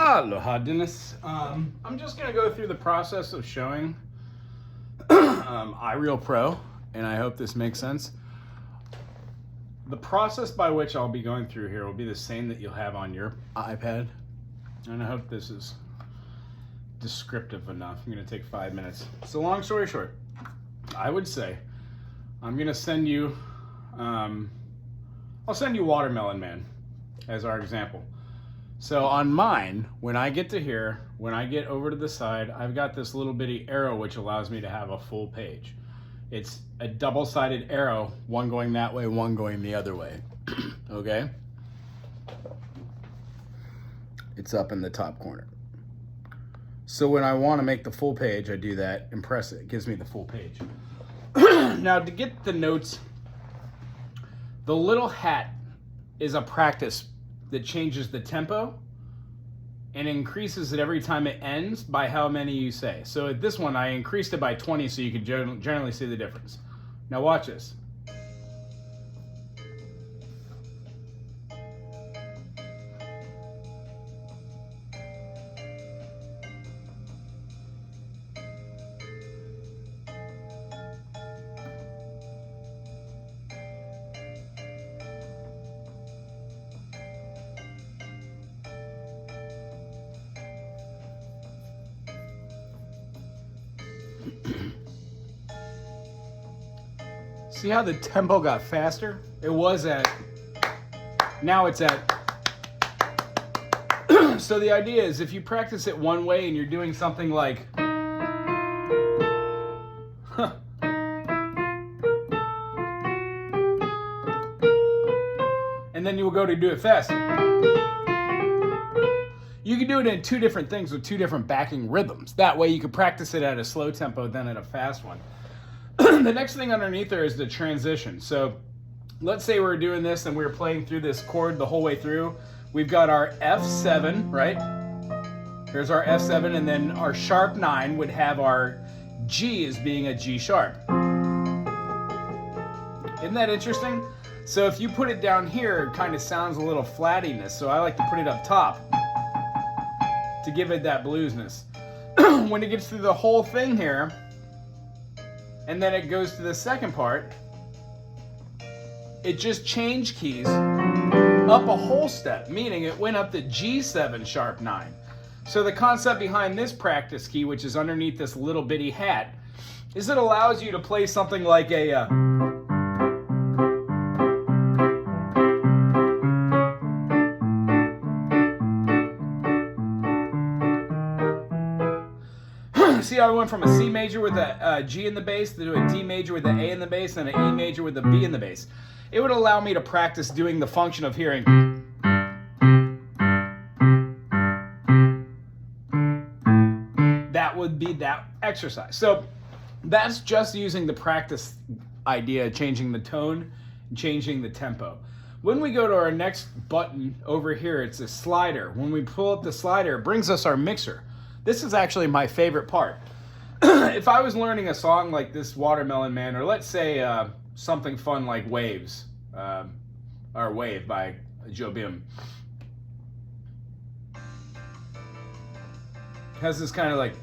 Aloha, Dennis. I'm just going to go through the process of showing iReal Pro, and I hope this makes sense. The process by which I'll be going through here will be the same that you'll have on your iPad, and I hope this is descriptive enough. I'm going to take 5 minutes. So long story short, I would say I'm going to send you, I'll send you Watermelon Man as our example. So on mine, when I get to here, when I get over to the side, I've got this little bitty arrow which allows me to have a full page. It's a double-sided arrow, one going that way, one going the other way. Okay? It's up in the top corner. So when I want to make the full page, I do that and press it. It gives me the full page. Now to get the notes, the little hat is a practice that changes the tempo and increases it every time it ends by how many you say. So at this one, I increased it by 20 so you could generally see the difference. Now watch this. See how the tempo got faster? It was at, now it's at. So the idea is if you practice it one way and you're doing something like, and then you will go to do it fast. You can do it in two different things with two different backing rhythms. That way you can practice it at a slow tempo, then at a fast one. The next thing underneath there is the transition. So let's say we're doing this and we're playing through this chord the whole way through. We've got our F7, right? Here's our F7, and then our sharp 9 would have our G as being a G sharp. Isn't that interesting? So if you put it down here, it kind of sounds a little flattiness. So I like to put it up top to give it that bluesness. When it gets through the whole thing here, and then it goes to the second part, it just changed keys up a whole step, meaning it went up to G7 sharp 9. So the concept behind this practice key, which is underneath this little bitty hat, is it allows you to play something like a see how I went from a C major with a G in the bass to a D major with an A in the bass and an E major with a B in the bass. It would allow me to practice doing the function of hearing. That would be that exercise. So that's just using the practice idea, changing the tone, changing the tempo. When we go to our next button over here, it's a slider. When we pull up the slider, it brings us our mixer. This is actually my favorite part. If I was learning a song like this Watermelon Man, or let's say something fun like Waves, or Wave by Jobim, has this kind of like,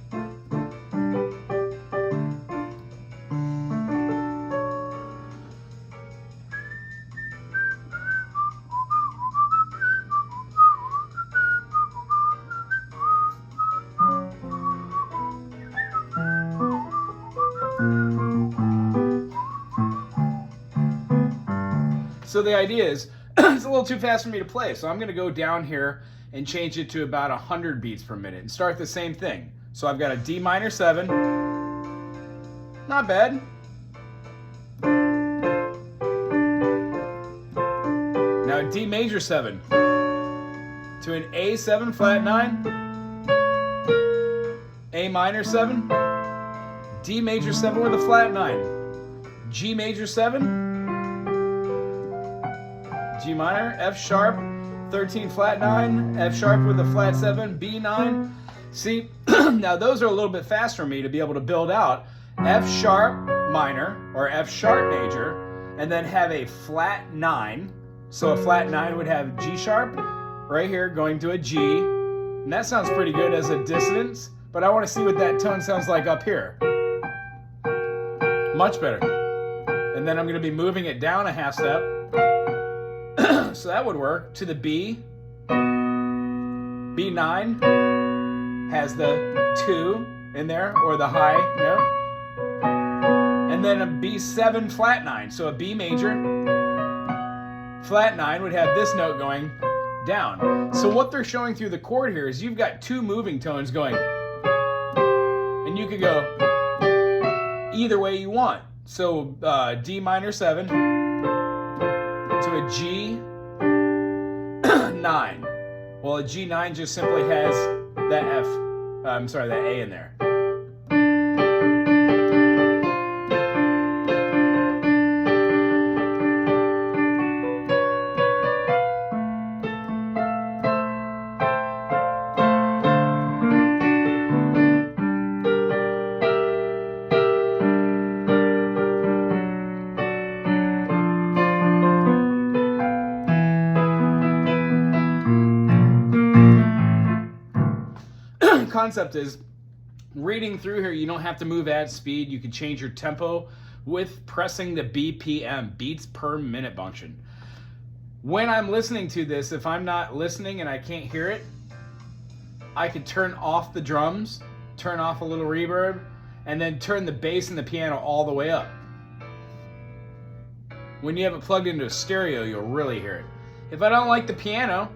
so the idea is, it's a little too fast for me to play, so I'm going to go down here and change it to about 100 beats per minute and start the same thing. So I've got a D minor 7, not bad. Now a D major 7 to an A7 flat 9, A minor 7, D major 7 with a flat 9, G major 7, G minor, F sharp, 13 flat 9, F sharp with a flat 7, B 9. See, now those are a little bit fast for me to be able to build out F sharp minor or F sharp major, and then have a flat 9. So a flat 9 would have G sharp right here going to a G, And that sounds pretty good as a dissonance, but I want to see what that tone sounds like up here. Much better. And then I'm going to be moving it down a half step. So that would work to the B. B9 has the 2 in there, or the high note. And then a B7 flat 9. So a B major flat 9 would have this note going down. So what they're showing through the chord here is you've got 2 moving tones going. And you could go either way you want. So D minor 7 to a G 9. Well, a G9 just simply has that that A in there. Concept is reading through here, you don't have to move at speed. You can change your tempo with pressing the BPM, beats per minute function. When I'm listening to this, if I'm not listening and I can't hear it, I could turn off the drums, turn off a little reverb, and then turn the bass and the piano all the way up. When you have it plugged into a stereo, you'll really hear it. If I don't like the piano,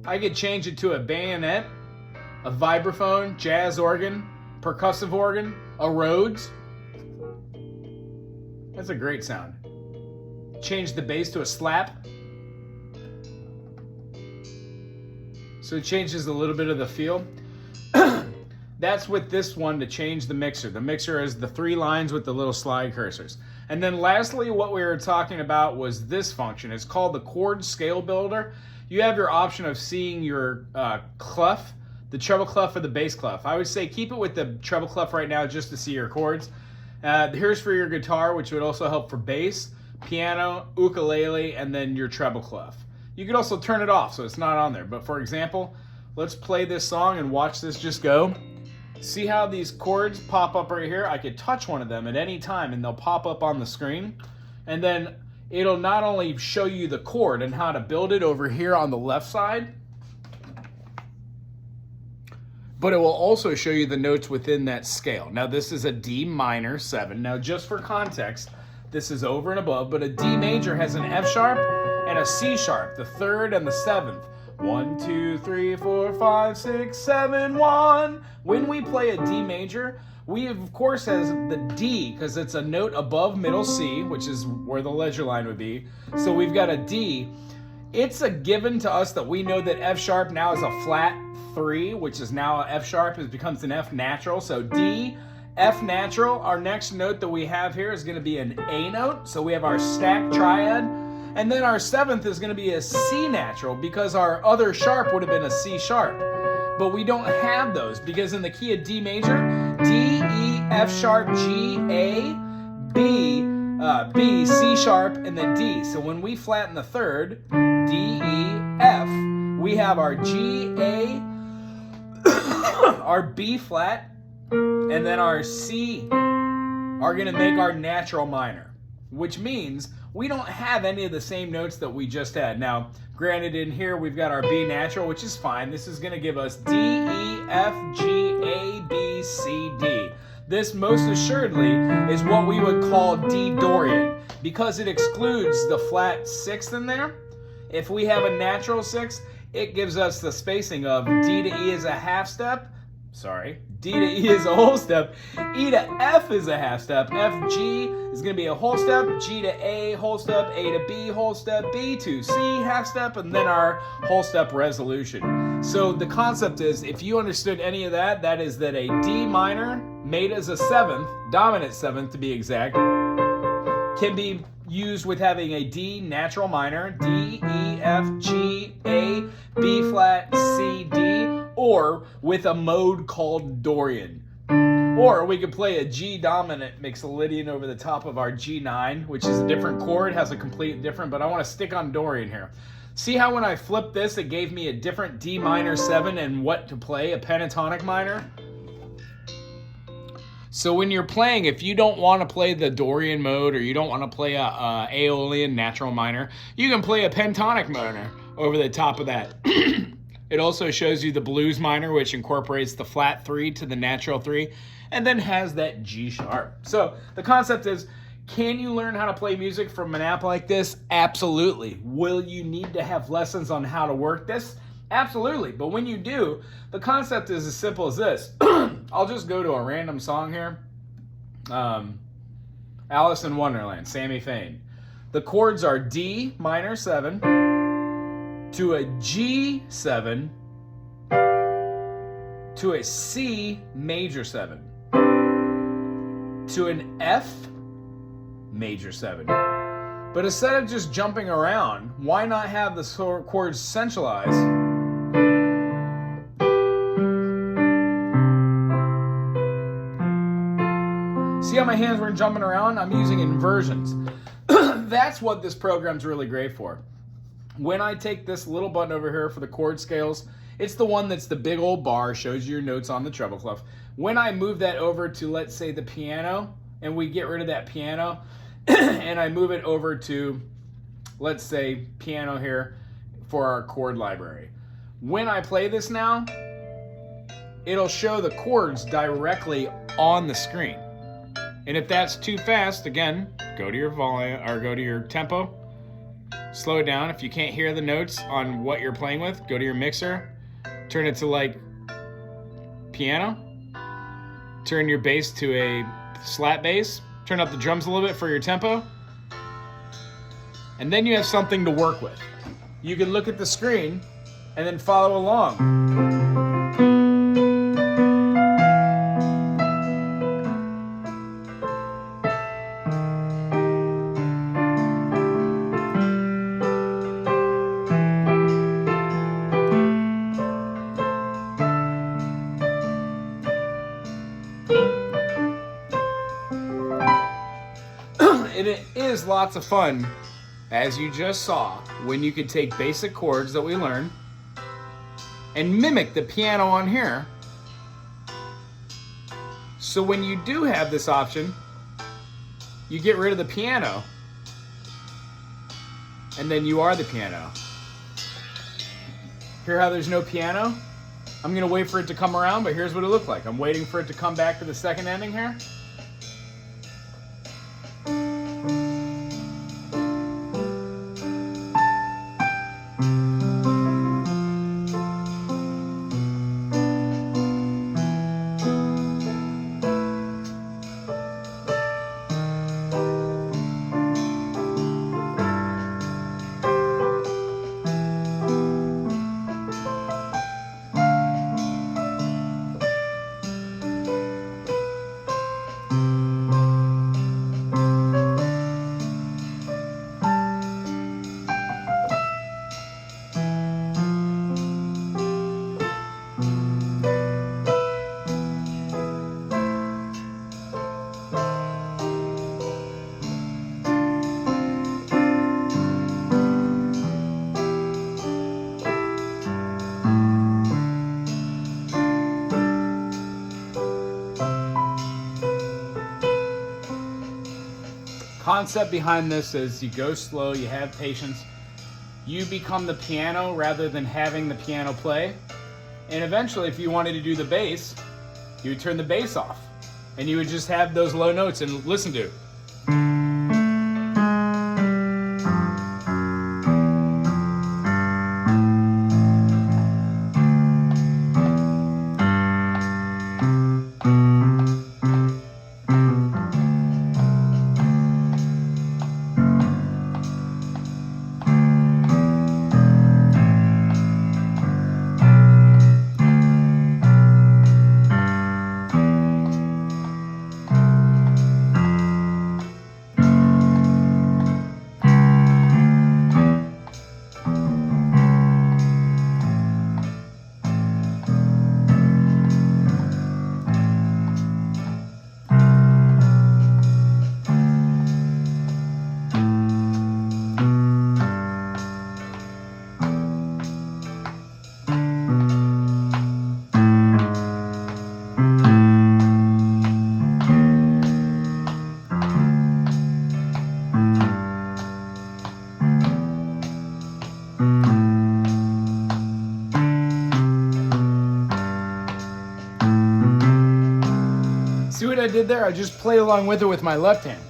I could change it to a bayonet, a vibraphone, jazz organ, percussive organ, a Rhodes. That's a great sound. Change the bass to a slap. So it changes a little bit of the feel. That's with this one to change the mixer. The mixer is the 3 lines with the little slide cursors. And then lastly, what we were talking about was this function. It's called the chord scale builder. You have your option of seeing your clef, the treble clef or the bass clef. I would say keep it with the treble clef right now just to see your chords. Here's for your guitar, which would also help for bass, piano, ukulele, and then your treble clef. You could also turn it off so it's not on there. But for example, let's play this song and watch this just go. See how these chords pop up right here? I could touch one of them at any time and they'll pop up on the screen. And then it'll not only show you the chord and how to build it over here on the left side, but it will also show you the notes within that scale. Now this is a D minor 7. Now just for context, this is over and above, but a D major has an F sharp and a C sharp, the 3rd and the 7th. 1, 2, 3, 4, 5, 6, 7, 1. When we play a D major, we of course has the D because it's a note above middle C, which is where the ledger line would be. So we've got a D. It's a given to us that we know that F sharp now is a flat 3, which is now a F sharp, it becomes an F natural. So D, F natural. Our next note that we have here is going to be an A note. So we have our stacked triad. And then our 7th is going to be a C natural because our other sharp would have been a C sharp. But we don't have those because in the key of D major, D, E, F sharp, G, A, B, B, C sharp, and then D. So when we flatten the 3rd, D, E, F, we have our G, A, our B flat, and then our C are going to make our natural minor, which means we don't have any of the same notes that we just had. Now, granted in here we've got our B natural, which is fine. This is going to give us D, E, F, G, A, B, C, D. This most assuredly is what we would call D Dorian because it excludes the flat 6th in there. If we have a natural 6th, it gives us the spacing of D to E is a half step. Sorry, D to E is a whole step, E to F is a half step, F, G is going to be a whole step, G to A, whole step, A to B, whole step, B to C, half step, and then our whole step resolution. So the concept is, if you understood any of that, that is that a D minor made as a 7th, dominant 7th to be exact, can be used with having a D natural minor, D, E, F, G, A, B flat, C, D, or with a mode called Dorian. Or we could play a G dominant Mixolydian over the top of our G9, which is a different chord, has a complete different, but I want to stick on Dorian here. See how when I flipped this, it gave me a different D minor 7 and what to play, a pentatonic minor? So when you're playing, if you don't want to play the Dorian mode or you don't want to play a Aeolian natural minor, you can play a pentatonic minor over the top of that. It also shows you the blues minor, which incorporates the flat 3 to the natural 3, and then has that G sharp. So the concept is, can you learn how to play music from an app like this? Absolutely. Will you need to have lessons on how to work this? Absolutely. But when you do, the concept is as simple as this. I'll just go to a random song here. Alice in Wonderland, Sammy Fain. The chords are D minor 7 to a G7 to a C major 7 to an F major 7. But instead of just jumping around, why not have the chords centralized? See how my hands weren't jumping around? I'm using inversions. That's what this program's really great for. When I take this little button over here for the chord scales, it's the one that's the big old bar, shows you your notes on the treble clef. When I move that over to, let's say, the piano, and we get rid of that piano, and I move it over to, let's say, piano here for our chord library. When I play this now, it'll show the chords directly on the screen. And if that's too fast, again, go to your volume or go to your tempo, slow it down. If you can't hear the notes on what you're playing with, go to your mixer, turn it to like piano, turn your bass to a slap bass, turn up the drums a little bit for your tempo, and then you have something to work with. You can look at the screen and then follow along. And it is lots of fun, as you just saw, when you could take basic chords that we learned and mimic the piano on here. So when you do have this option, you get rid of the piano, and then you are the piano. Hear how there's no piano? I'm gonna wait for it to come around, but here's what it looked like. I'm waiting for it to come back to the second ending here. Concept behind this is you go slow, you have patience, you become the piano rather than having the piano play, and eventually if you wanted to do the bass, you would turn the bass off and you would just have those low notes and listen to it. I did there? I just played along with it with my left hand.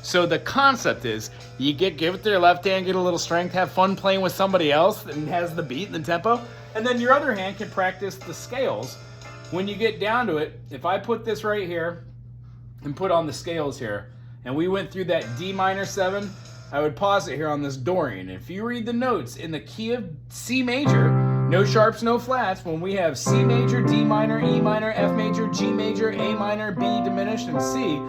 So the concept is you give it to your left hand, get a little strength, have fun playing with somebody else that has the beat and the tempo, and then your other hand can practice the scales. When you get down to it, if I put this right here and put on the scales here, and we went through that D minor 7, I would pause it here on this Dorian. If you read the notes in the key of C major, no sharps, no flats, when we have C major, D minor, E minor, F major, G major, A minor, B diminished, and C,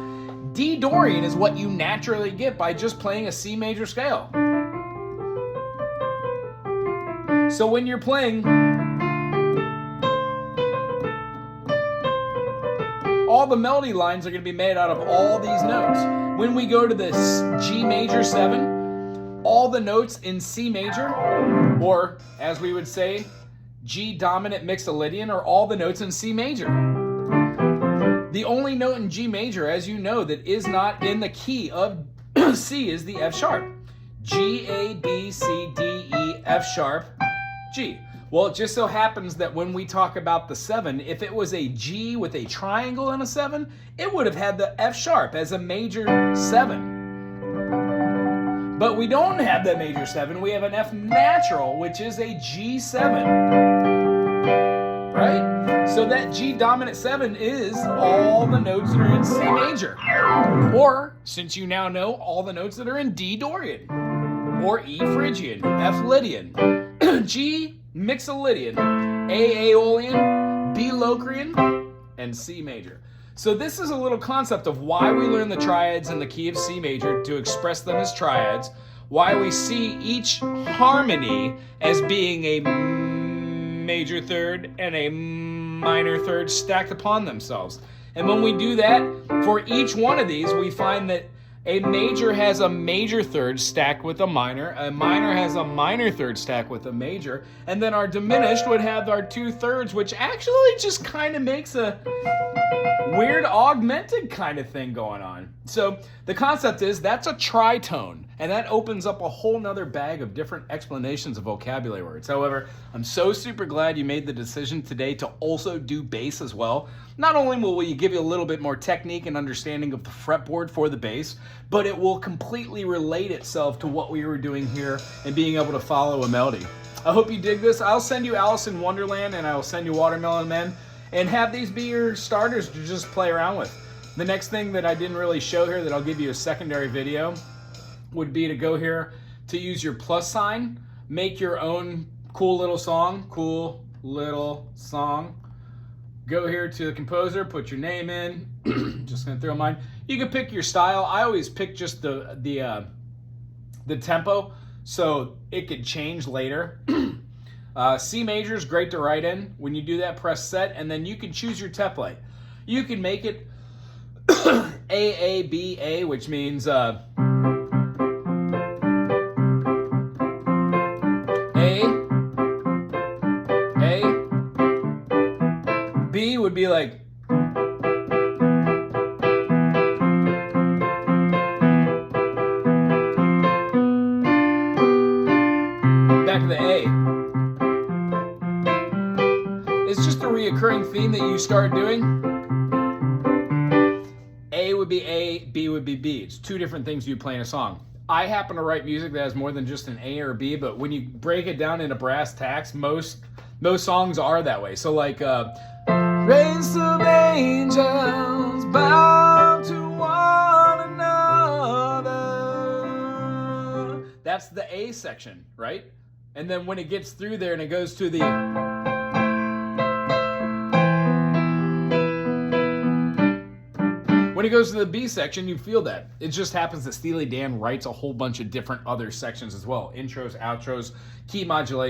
D Dorian is what you naturally get by just playing a C major scale. So when you're playing, all the melody lines are going to be made out of all these notes. When we go to this G major 7, all the notes in C major, or as we would say, G dominant mixolydian, are all the notes in C major. The only note in G major, as you know, that is not in the key of C is the F sharp. G, A, B, C, D, E, F sharp, G. Well, it just so happens that when we talk about the 7, if it was a G with a triangle and a 7, it would have had the F sharp as a major 7. But we don't have the major 7, we have an F natural, which is a G7. Right? So that G dominant 7 is all the notes that are in C major. Or, since you now know, all the notes that are in D Dorian. Or E Phrygian, F Lydian, G mixolydian, A Aeolian, B Locrian, and C major. So this is a little concept of why we learn the triads in the key of C major to express them as triads, why we see each harmony as being a major third and a minor third stacked upon themselves. And when we do that, for each one of these, we find that a major has a major third stacked with a minor has a minor third stacked with a major, and then our diminished would have our 2/3, which actually just kind of makes a weird augmented kind of thing going on. So the concept is that's a tritone, and that opens up a whole nother bag of different explanations of vocabulary words. However, I'm so super glad you made the decision today to also do bass as well. Not only will we give you a little bit more technique and understanding of the fretboard for the bass, but it will completely relate itself to what we were doing here and being able to follow a melody. I hope you dig this. I'll send you Alice in Wonderland and I'll send you Watermelon Man, and have these be your starters to just play around with. The next thing that I didn't really show here that I'll give you a secondary video would be to go here to use your plus sign, make your own cool little song. Go here to the composer, put your name in. Just gonna throw mine. You can pick your style. I always pick just the tempo, so it could change later. C major is great to write in. When you do that, press set, and then you can choose your template. You can make it A, which means A, B would be like back to the A. It's just a reoccurring theme that you start doing. A would be A, B would be B. It's two different things you play in a song. I happen to write music that has more than just an A or a B, but when you break it down into brass tacks, most songs are that way. So like race of angels bow to one another. That's the A section, right? And then when it gets through there and it goes to the when it goes to the B section, you feel that. It just happens that Steely Dan writes a whole bunch of different other sections as well. Intros, outros, key modulation.